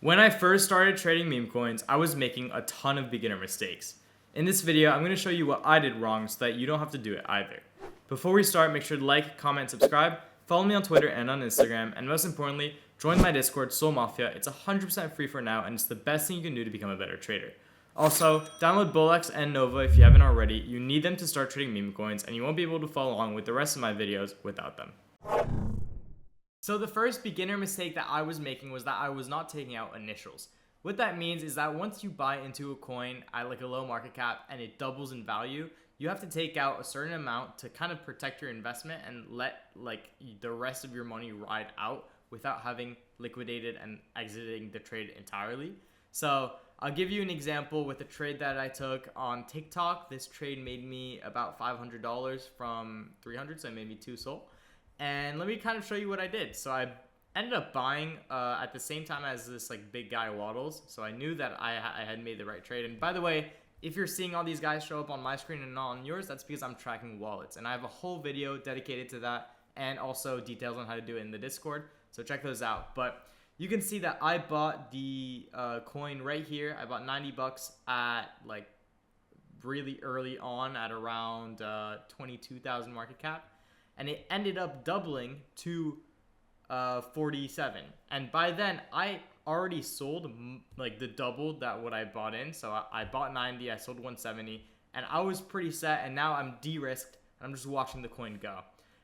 When I first started trading meme coins, I was making a ton of beginner mistakes. In this video, I'm going to show you what I did wrong so that you don't have to do it either. Before we start, make sure to like, comment, subscribe, follow me on Twitter and on Instagram, and most importantly, join my Discord, Soul Mafia. It's 100% free for now, and it's the best thing you can do to become a better trader. Also, download BullX and Nova if you haven't already. You need them to start trading meme coins, and you won't be able to follow along with the rest of my videos without them. So the first beginner mistake that I was making was that I was not taking out initials. What that means is that once you buy into a coin at like a low market cap and it doubles in value, you have to take out a certain amount to kind of protect your investment and let like the rest of your money ride out without having liquidated and exiting the trade entirely. So I'll give you an example with a trade that I took on TikTok. This trade made me about $500 from 300, so it made me 2 SOL. And let me kind of show you what I did. So I ended up buying at the same time as this like big guy waddles. So I knew that I had made the right trade. And by the way, if you're seeing all these guys show up on my screen and not on yours, that's because I'm tracking wallets. And I have a whole video dedicated to that and also details on how to do it in the Discord. So check those out. But you can see that I bought the coin right here. I bought 90 bucks at like really early on at around 22,000 market cap. And it ended up doubling to 47. And by then, I already sold like the double that what I bought in. So I bought 90, I sold 170, and I was pretty set. And now I'm de-risked, and I'm just watching the coin go.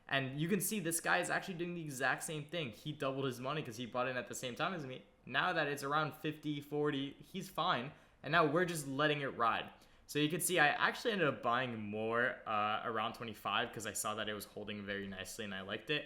And you can see this guy is actually doing the exact same thing. He doubled his money because he bought in at the same time as me. Now that it's around 50, 40, he's fine. And now we're just letting it ride. So you can see I actually ended up buying more around 25 because I saw that it was holding very nicely and I liked it.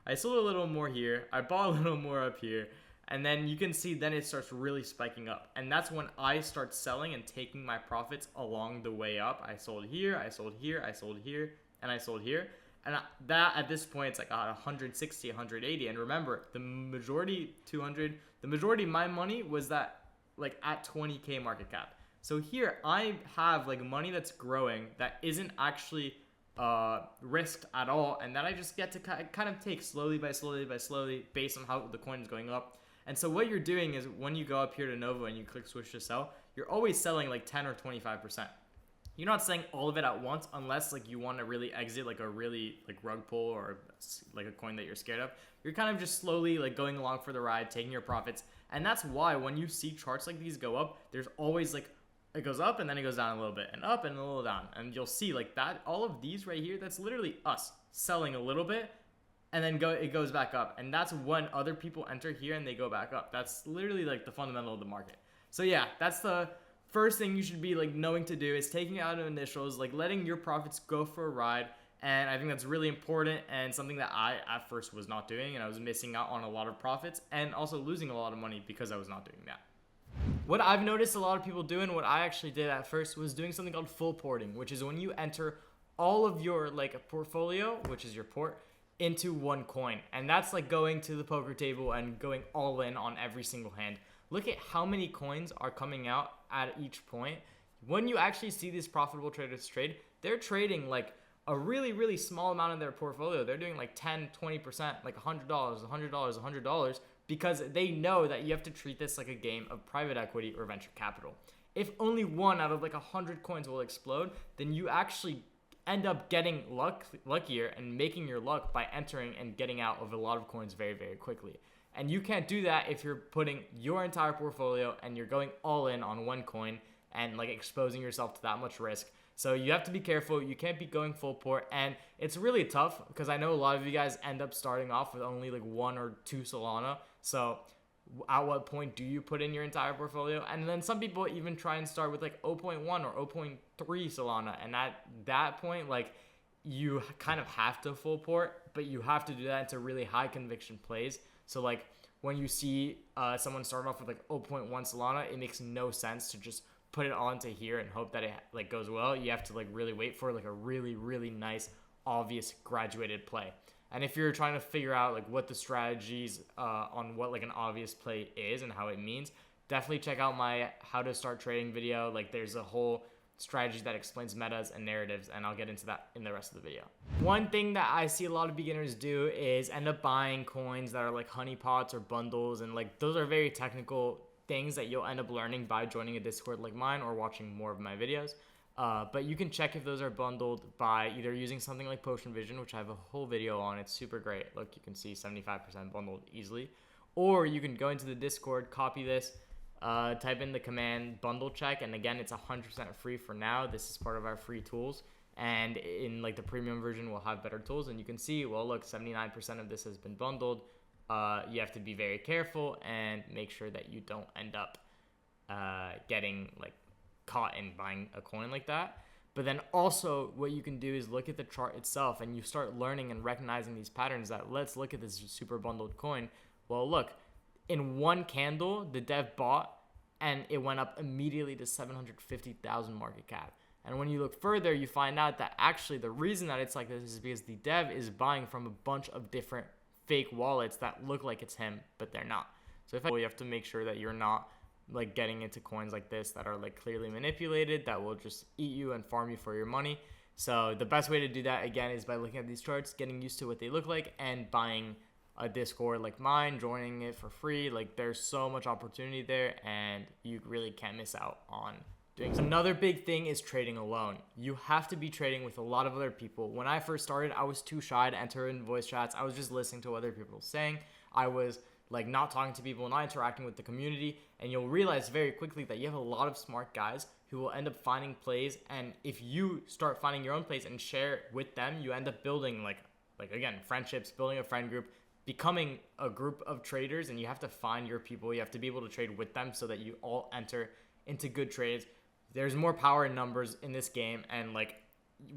I sold a little more here. I bought a little more up here. And then you can see then it starts really spiking up. And that's when I start selling and taking my profits along the way up. I sold here, I sold here, I sold here, and I sold here. And that at this point, it's like 160, 180. And remember, the majority, 200, the majority of my money was that like at 20K market cap. So here I have like money that's growing that isn't actually risked at all, and that I just get to kind of take slowly by slowly based on how the coin is going up. And so what you're doing is when you go up here to Nova and you click switch to sell, you're always selling like 10 or 25%. You're not selling all of it at once unless like you want to really exit like a really like rug pull or like a coin that you're scared of. You're kind of just slowly like going along for the ride, taking your profits. And that's why when you see charts like these go up, there's always like it goes up and then it goes down a little bit and up and a little down. And you'll see like that, all of these right here, that's literally us selling a little bit and then it goes back up. And that's when other people enter here and they go back up. That's literally like the fundamental of the market. So yeah, that's the first thing you should be like knowing to do is taking out initials, like letting your profits go for a ride. And I think that's really important and something that I at first was not doing, and I was missing out on a lot of profits and also losing a lot of money because I was not doing that. What I've noticed a lot of people do, and what I actually did at first, was doing something called full porting, which is when you enter all of your like a portfolio, which is your port, into one coin. And that's like going to the poker table and going all in on every single hand. Look at how many coins are coming out at each point. When you actually see these profitable traders trade, they're trading like a really, really small amount of their portfolio. They're doing like 10, 20%, like $100, $100, $100, because they know that you have to treat this like a game of private equity or venture capital. If only one out of like 100 coins will explode, then you actually end up getting luckier and making your luck by entering and getting out of a lot of coins very, very quickly. And you can't do that if you're putting your entire portfolio and you're going all in on one coin and like exposing yourself to that much risk. So you have to be careful. You can't be going full port. And it's really tough because I know a lot of you guys end up starting off with only like 1 or 2 Solana. So at what point do you put in your entire portfolio? And then some people even try and start with like 0.1 or 0.3 Solana. And at that point, like you kind of have to full port, but you have to do that into really high conviction plays. So like when you see someone start off with like 0.1 Solana, it makes no sense to just put it onto here and hope that it like goes well. You have to like really wait for like a really, really nice, obvious graduated play. And if you're trying to figure out like what the strategies on what like an obvious play is and how it means, definitely check out my how to start trading video. Like there's a whole strategy that explains metas and narratives, and I'll get into that in the rest of the video. One thing that I see a lot of beginners do is end up buying coins that are like honeypots or bundles, and like those are very technical things that you'll end up learning by joining a Discord like mine or watching more of my videos. But you can check if those are bundled by either using something like Potion Vision, which I have a whole video on. It's super great. Look, you can see 75% bundled easily. Or you can go into the Discord, copy this, type in the command bundle check, and again, it's 100% free for now. This is part of our free tools, and in like the premium version, we'll have better tools. And you can see, well, look, 79% of this has been bundled. You have to be very careful and make sure that you don't end up getting like caught in buying a coin like that. But then also what you can do is look at the chart itself, and you start learning and recognizing these patterns that, let's look at this super bundled coin. Well, look, in one candle, the dev bought and it went up immediately to 750,000 market cap. And when you look further, you find out that actually the reason that it's like this is because the dev is buying from a bunch of different fake wallets that look like it's him, but they're not. So you have to make sure that you're not like getting into coins like this that are like clearly manipulated, that will just eat you and farm you for your money. So the best way to do that, again, is by looking at these charts, getting used to what they look like, and buying a Discord like mine, joining it for free. Like, there's so much opportunity there, and you really can't miss out on doing so. Another big thing is trading alone. You have to be trading with a lot of other people. When I first started, I was too shy to enter in voice chats. I was just listening to what other people were saying. I was like not talking to people, not interacting with the community, and you'll realize very quickly that you have a lot of smart guys who will end up finding plays, and if you start finding your own plays and share with them, you end up building like again, friendships, building a friend group, becoming a group of traders. And you have to find your people. You have to be able to trade with them so that you all enter into good trades. There's more power in numbers in this game, and like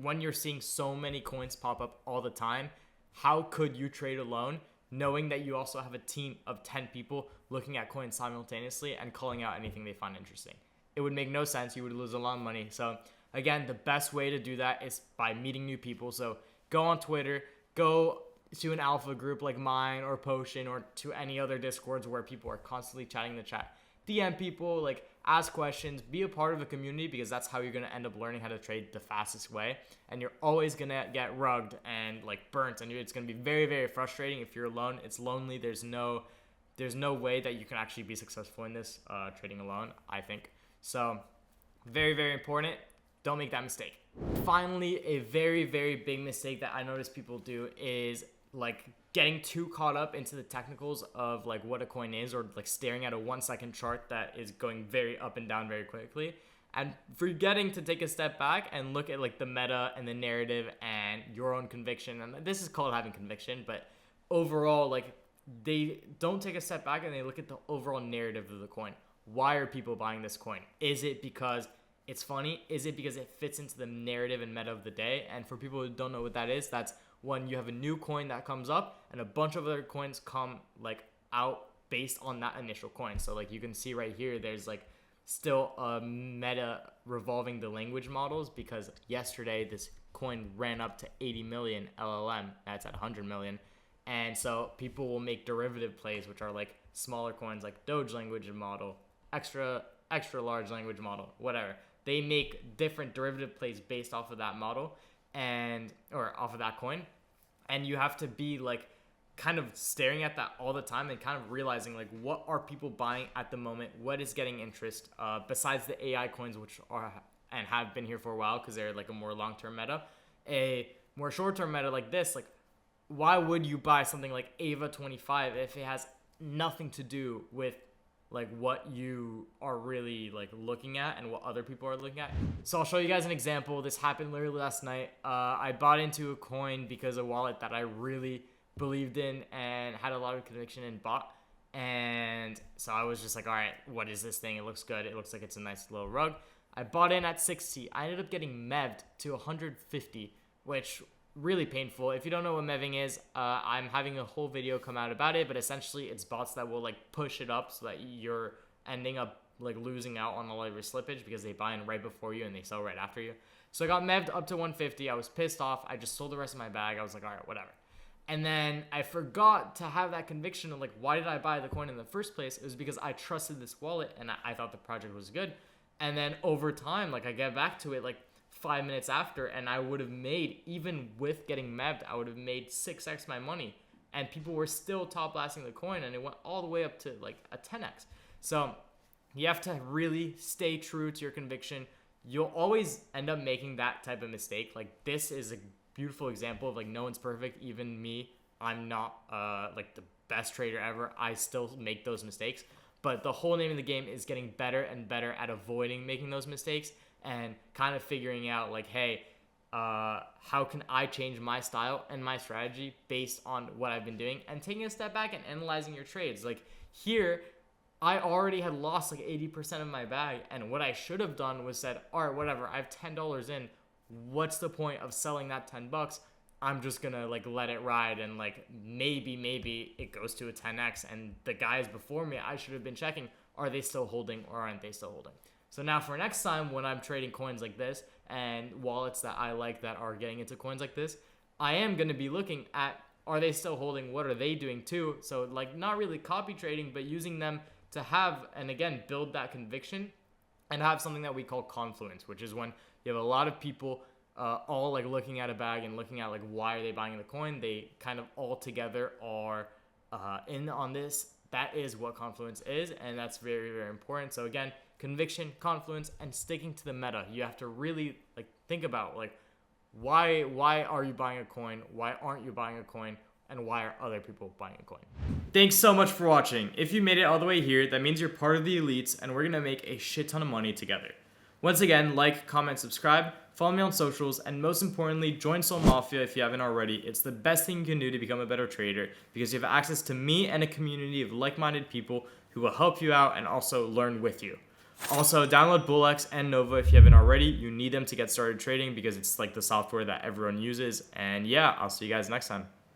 when you're seeing so many coins pop up all the time, how could you trade alone knowing that you also have a team of 10 people looking at coins simultaneously and calling out anything they find interesting? It would make no sense. You would lose a lot of money. So again, the best way to do that is by meeting new people. So go on Twitter, go to an alpha group like mine or Potion, or to any other Discords where people are constantly chatting in the chat. DM people, like ask questions, be a part of the community, because that's how you're going to end up learning how to trade the fastest way. And you're always going to get rugged and like burnt, and it's going to be very, very frustrating if you're alone. It's lonely. There's no way that you can actually be successful in this trading alone, I think. So very, very important. Don't make that mistake. Finally, a very, very big mistake that I notice people do is like getting too caught up into the technicals of like what a coin is, or like staring at a 1 second chart that is going very up and down very quickly, and forgetting to take a step back and look at like the meta and the narrative and your own conviction. And this is called having conviction, but overall, like they don't take a step back and they look at the overall narrative of the coin. Why are people buying this coin? Is it because it's funny? Is it because it fits into the narrative and meta of the day? And for people who don't know what that is, that's when you have a new coin that comes up and a bunch of other coins come like out based on that initial coin. So like you can see right here, there's like still a meta revolving the language models, because yesterday this coin ran up to 80 million LLM. That's at 100 million. And so people will make derivative plays, which are like smaller coins like Doge language model, extra large language model, whatever. They make different derivative plays based off of that model or off of that coin. And you have to be like kind of staring at that all the time and kind of realizing like what are people buying at the moment, what is getting interest, besides the AI coins, which are and have been here for a while because they're like a more long-term meta. A more short-term meta like this, like why would you buy something like Ava 25 if it has nothing to do with like what you are really like looking at and what other people are looking at? So I'll show you guys an example. This happened literally last night. I bought into a coin because a wallet that I really believed in and had a lot of conviction and bought. And so I was just like, all right, what is this thing? It looks good. It looks like it's a nice little rug. I bought in at 60. I ended up getting mev'd to 150, which really painful. If you don't know what meving is, I'm having a whole video come out about it, but essentially it's bots that will like push it up so that you're ending up like losing out on all of your slippage because they buy in right before you and they sell right after you. So I got mev'd up to 150. I was pissed off. I just sold the rest of my bag. I was like, all right, whatever. And then I forgot to have that conviction of like, why did I buy the coin in the first place? It was because I trusted this wallet and I thought the project was good. And then over time, like I get back to it like 5 minutes after, and I would have made, even with getting mev'd, I would have made 6x my money, and people were still top blasting the coin, and it went all the way up to like a 10x. So You have to really stay true to your conviction. You'll always end up making that type of mistake. Like, this is a beautiful example of, like, no one's perfect. Even me, I'm not like the best trader ever. I still make those mistakes. But the whole name of the game is getting better and better at avoiding making those mistakes and kind of figuring out, like, hey, how can I change my style and my strategy based on what I've been doing, and taking a step back and analyzing your trades. Like, here, I already had lost like 80% of my bag, and what I should have done was said, all right, whatever, I have $10 in. What's the point of selling that $10? I'm just gonna like let it ride, and like maybe it goes to a 10x, and the guys before me, I should have been checking, are they still holding or aren't they still holding? So now for next time when I'm trading coins like this and wallets that I like that are getting into coins like this, I am going to be looking at, are they still holding? What are they doing too? So like not really copy trading, but using them to have, and again, build that conviction and have something that we call confluence, which is when you have a lot of people all like looking at a bag and looking at like why are they buying the coin. They kind of all together are in on this. That is what confluence is, and that's very, very important. So again, conviction, confluence, and sticking to the meta. You have to really like think about like why are you buying a coin? Why aren't you buying a coin? And why are other people buying a coin? Thanks so much for watching. If you made it all the way here, that means you're part of the elites, and we're gonna make a shit ton of money together. Once again, like, comment, subscribe, follow me on socials, and most importantly, join Soul Mafia if you haven't already. It's the best thing you can do to become a better trader, because you have access to me and a community of like-minded people who will help you out and also learn with you. Also, download BullX and Nova if you haven't already. You need them to get started trading because it's like the software that everyone uses. And yeah, I'll see you guys next time.